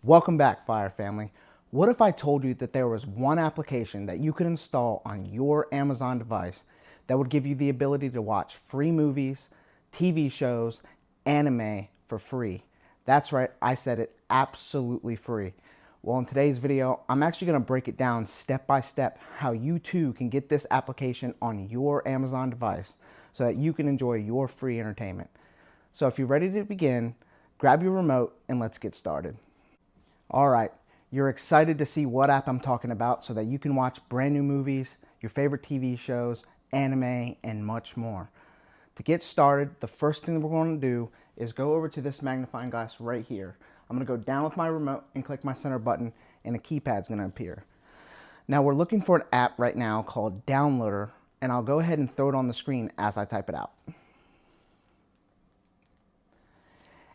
Welcome back, Fire Family. What if I told you that there was one application that you could install on your Amazon device that would give you the ability to watch free movies, TV shows, anime for free? That's right, I said it, absolutely free. Well, in today's video, I'm actually going to break it down step by step how you too can get this application on your Amazon device so that you can enjoy your free entertainment. So if you're ready to begin, grab your remote and let's get started. All right, you're excited to see what app I'm talking about so that you can watch brand new movies, your favorite TV shows, anime, and much more. To get started, the first thing that we're going to do is go over to this magnifying glass right here. I'm going to go down with my remote and click my center button, and a keypad's going to appear. Now we're looking for an app right now called Downloader, and I'll go ahead and throw it on the screen as I type it out.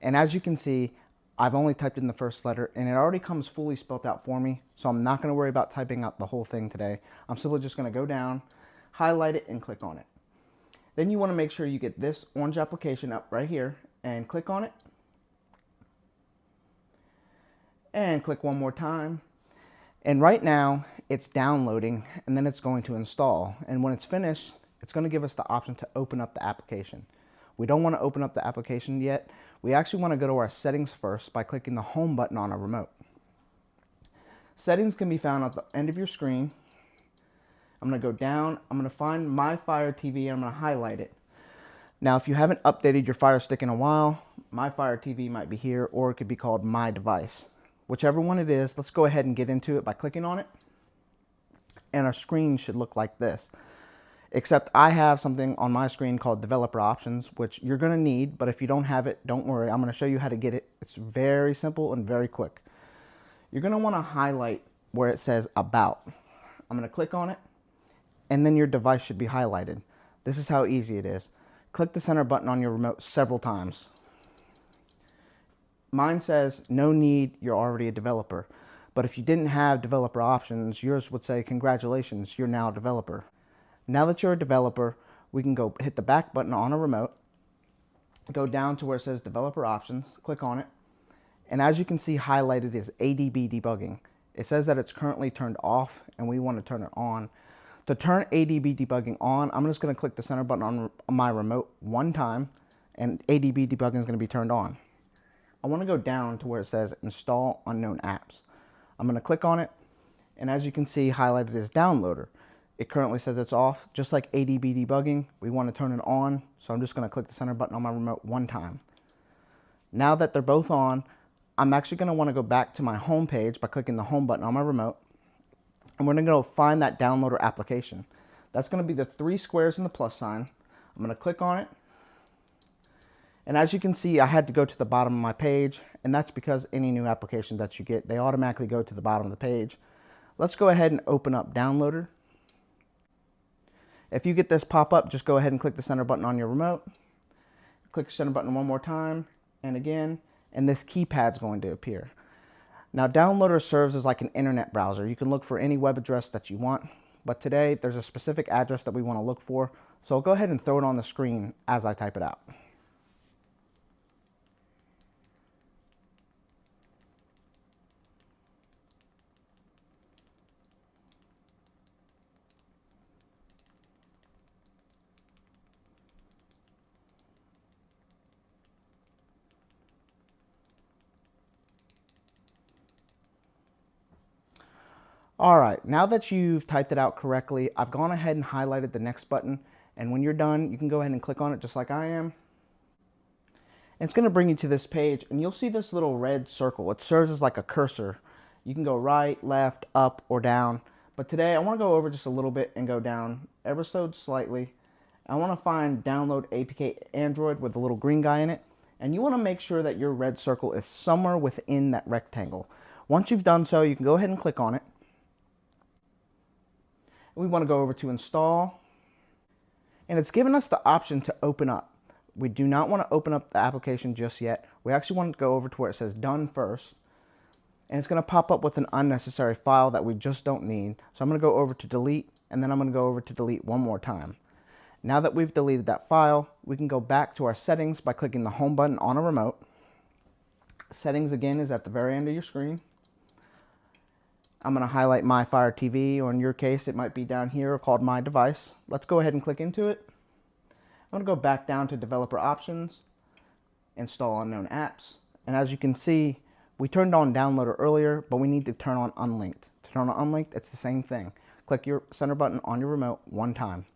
And as you can see, I've only typed in the first letter and it already comes fully spelled out for me, so I'm not going to worry about typing out the whole thing today. I'm simply just going to go down, highlight it, and click on it. Then you want to make sure you get this orange application up right here and click on it. And click one more time. And right now it's downloading and then it's going to install. And when it's finished, it's going to give us the option to open up the application. We don't want to open up the application yet. We actually want to go to our settings first by clicking the home button on our remote. Settings can be found at the end of your screen. I'm going to go down. I'm going to find My Fire TV and I'm going to highlight it. Now, if you haven't updated your Fire Stick in a while, My Fire TV might be here, or it could be called My Device. Whichever one it is, let's go ahead and get into it by clicking on it. And our screen should look like this. Except I have something on my screen called developer options, which you're going to need, but if you don't have it, don't worry. I'm going to show you how to get it. It's very simple and very quick. You're going to want to highlight where it says about. I'm going to click on it, and then your device should be highlighted. This is how easy it is. Click the center button on your remote several times. Mine says no need, you're already a developer. But if you didn't have developer options, yours would say congratulations, you're now a developer. Now that you're a developer, we can go hit the back button on a remote, go down to where it says developer options, click on it, and as you can see highlighted is ADB debugging. It says that it's currently turned off and we want to turn it on. To turn ADB debugging on, I'm just going to click the center button on my remote one time and ADB debugging is going to be turned on. I want to go down to where it says install unknown apps. I'm going to click on it, and as you can see highlighted is downloader. It currently says it's off. Just like ADB debugging, we want to turn it on, so I'm just going to click the center button on my remote one time. Now that they're both on, I'm actually going to want to go back to my home page by clicking the home button on my remote, and we're going to go find that downloader application. That's going to be the 3 squares and the plus sign. I'm going to click on it, and as you can see, I had to go to the bottom of my page, and that's because any new application that you get, they automatically go to the bottom of the page. Let's go ahead and open up Downloader. If you get this pop up, just go ahead and click the center button on your remote. Click the center button one more time and again, and this keypad's going to appear. Now, Downloader serves as like an internet browser. You can look for any web address that you want, but today there's a specific address that we want to look for, so I'll go ahead and throw it on the screen as I type it out. All right, now that you've typed it out correctly, I've gone ahead and highlighted the next button, and when you're done, you can go ahead and click on it just like I am. And it's going to bring you to this page, and you'll see this little red circle. It serves as like a cursor. You can go right, left, up, or down. But today, I want to go over just a little bit and go down ever so slightly. I want to find Download APK Android with the little green guy in it, and you want to make sure that your red circle is somewhere within that rectangle. Once you've done so, you can go ahead and click on it. We want to go over to install, and it's given us the option to open up. We do not want to open up the application just yet. We actually want to go over to where it says done first, and it's going to pop up with an unnecessary file that we just don't need. So I'm going to go over to delete, and then I'm going to go over to delete one more time. Now that we've deleted that file, we can go back to our settings by clicking the home button on a remote. Settings again is at the very end of your screen. I'm going to highlight My Fire TV, or in your case it might be down here called My Device. Let's go ahead and click into it. I'm going to go back down to Developer Options, Install Unknown Apps, and as you can see, we turned on Downloader earlier, but we need to turn on Unlinked. To turn on Unlinked, it's the same thing. Click your center button on your remote one time.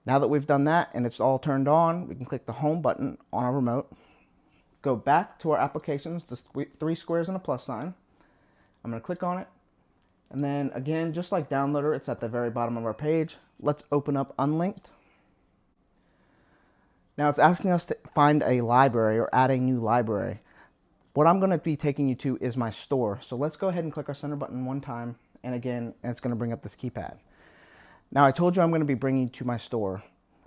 Now that we've done that and it's all turned on, we can click the Home button on our remote. Go back to our applications, the three squares and a plus sign. I'm going to click on it. And then again, just like Downloader, it's at the very bottom of our page. Let's open up Unlinked. Now it's asking us to find a library or add a new library. What I'm going to be taking you to is my store. So let's go ahead and click our center button one time. And again, it's going to bring up this keypad. Now I told you I'm going to be bringing you to my store,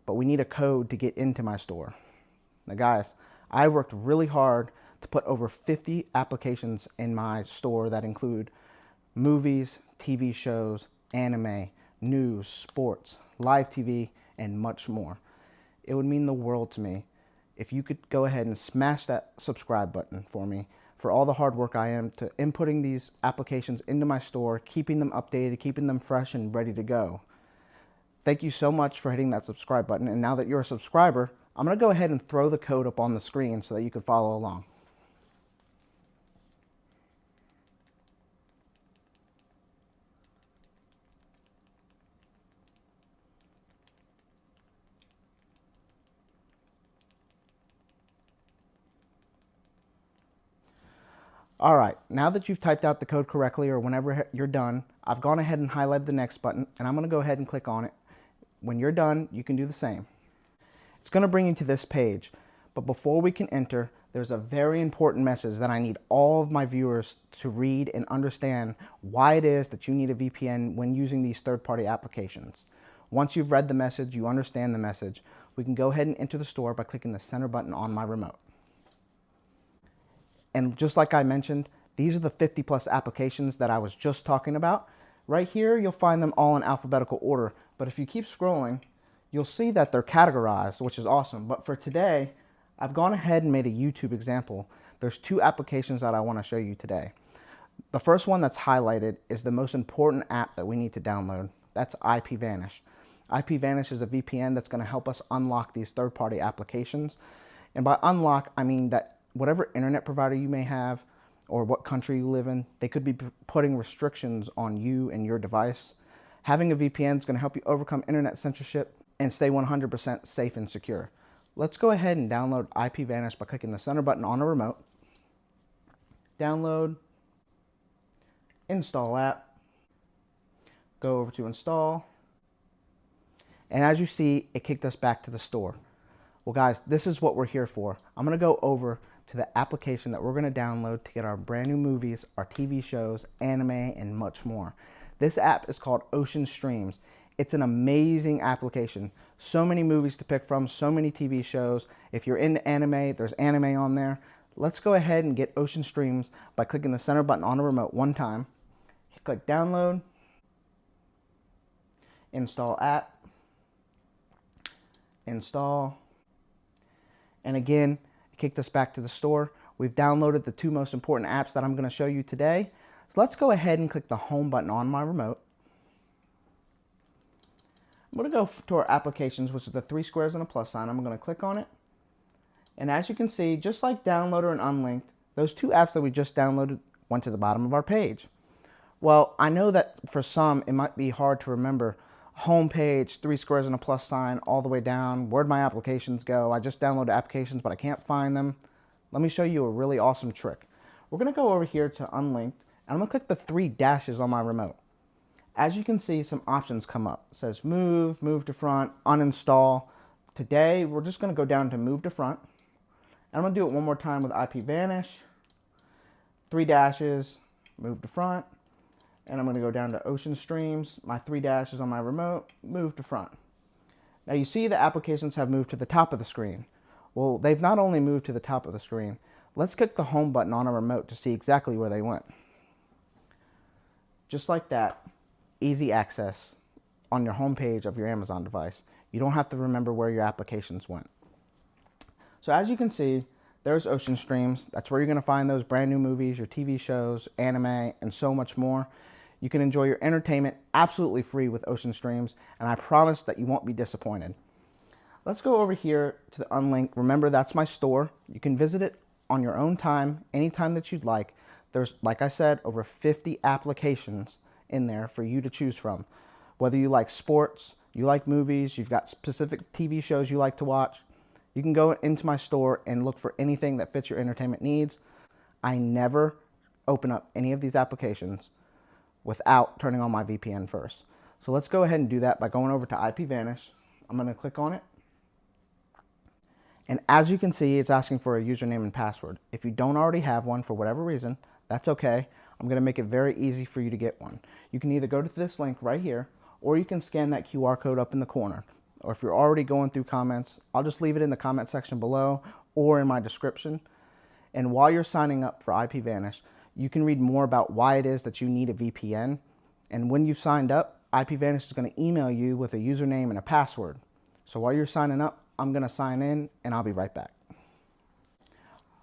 but we need a code to get into my store. Now guys, I worked really hard to put over 50 applications in my store that include movies, TV shows, anime, news, sports, live TV, and much more. It would mean the world to me if you could go ahead and smash that subscribe button for me, for all the hard work I am to inputting these applications into my store, keeping them updated, keeping them fresh and ready to go. Thank you so much for hitting that subscribe button. And now that you're a subscriber, I'm going to go ahead and throw the code up on the screen so that you can follow along. All right, now that you've typed out the code correctly, or whenever you're done, I've gone ahead and highlighted the next button, and I'm going to go ahead and click on it. When you're done, you can do the same. It's going to bring you to this page, but before we can enter, there's a very important message that I need all of my viewers to read and understand why it is that you need a VPN when using these third-party applications. Once you've read the message, you understand the message, we can go ahead and enter the store by clicking the center button on my remote. And just like I mentioned, these are the 50 plus applications that I was just talking about. Right here, you'll find them all in alphabetical order. But if you keep scrolling, you'll see that they're categorized, which is awesome. But for today, I've gone ahead and made a YouTube example. There's two applications that I want to show you today. The first one that's highlighted is the most important app that we need to download. That's IPVanish. IPVanish is a VPN that's going to help us unlock these third-party applications. And by unlock, I mean that whatever internet provider you may have or what country you live in, they could be putting restrictions on you and your device. Having a VPN is going to help you overcome internet censorship and stay 100% safe and secure. Let's go ahead and download IPVanish by clicking the center button on a remote. Download, install app, go over to install, and as you see, it kicked us back to the store. Well guys, this is what we're here for. I'm going to go over to the application that we're going to download to get our brand new movies, our TV shows, anime, and much more. This app is called Ocean Streams. It's an amazing application. So many movies to pick from, so many TV shows. If you're into anime, there's anime on there. Let's go ahead and get Ocean Streams by clicking the center button on a remote one time. Click download, install app, install, and again, kicked us back to the store. We've downloaded the two most important apps that I'm going to show you today. So let's go ahead and click the home button on my remote. I'm going to go to our applications, which is the three squares and a plus sign. I'm going to click on it. And as you can see, just like Downloader and Unlinked, those two apps that we just downloaded went to the bottom of our page. Well, I know that for some, it might be hard to remember home page, three squares and a plus sign, all the way down. Where'd my applications go? I just downloaded applications, but I can't find them. Let me show you a really awesome trick. We're going to go over here to Unlinked, and I'm going to click the three dashes on my remote. As you can see, some options come up. It says move, move to front, uninstall. Today, we're just going to go down to move to front. And I'm going to do it one more time with IPVanish. Three dashes, move to front. And I'm going to go down to Ocean Streams, my three dashes on my remote, move to front. Now you see the applications have moved to the top of the screen. Well, they've not only moved to the top of the screen, let's click the home button on a remote to see exactly where they went. Just like that, easy access on your home page of your Amazon device. You don't have to remember where your applications went. So as you can see, there's Ocean Streams. That's where you're going to find those brand new movies, your TV shows, anime, and so much more. You can enjoy your entertainment absolutely free with Ocean Streams, and I promise that you won't be disappointed. Let's go over here to the Unlinked. Remember, that's my store. You can visit it on your own time, anytime that you'd like. There's, like I said, over 50 applications in there for you to choose from. Whether you like sports, you like movies, you've got specific TV shows you like to watch, you can go into my store and look for anything that fits your entertainment needs. I never open up any of these applications without turning on my VPN first. So let's go ahead and do that by going over to IPVanish. I'm going to click on it. And as you can see, it's asking for a username and password. If you don't already have one for whatever reason, that's okay. I'm going to make it very easy for you to get one. You can either go to this link right here, or you can scan that QR code up in the corner. Or if you're already going through comments, I'll just leave it in the comment section below or in my description. And while you're signing up for IPVanish, you can read more about why it is that you need a VPN. And when you've signed up, IPVanish is going to email you with a username and a password. So while you're signing up, I'm going to sign in and I'll be right back.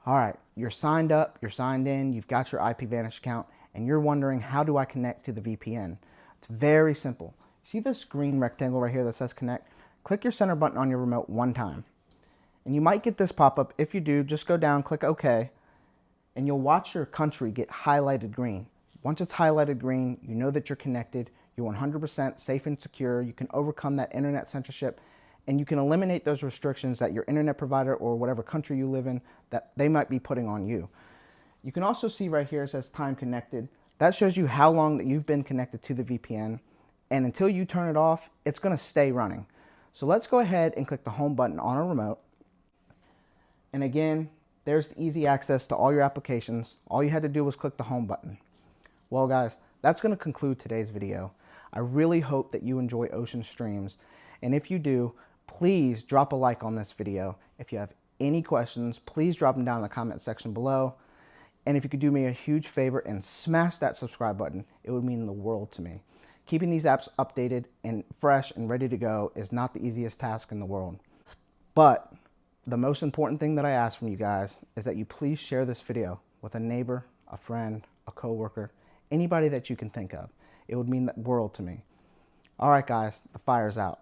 All right, you're signed up, you're signed in, you've got your IPVanish account, and you're wondering, how do I connect to the VPN? It's very simple. See this green rectangle right here that says connect? Click your center button on your remote one time. And you might get this pop-up. If you do, just go down, click OK, and you'll watch your country get highlighted green. Once it's highlighted green, you know that you're connected, you're 100% safe and secure, you can overcome that internet censorship, and you can eliminate those restrictions that your internet provider or whatever country you live in, that they might be putting on you. You can also see right here it says time connected. That shows you how long that you've been connected to the VPN, and until you turn it off, it's going to stay running. So let's go ahead and click the home button on our remote. And again, there's the easy access to all your applications. All you had to do was click the home button. Well guys, that's going to conclude today's video. I really hope that you enjoy Ocean Streams, and if you do, please drop a like on this video. If you have any questions, please drop them down in the comment section below. And if you could do me a huge favor and smash that subscribe button, it would mean the world to me. Keeping these apps updated and fresh and ready to go is not the easiest task in the world. But the most important thing that I ask from you guys is that you please share this video with a neighbor, a friend, a coworker, anybody that you can think of. It would mean the world to me. All right, guys, the fire's out.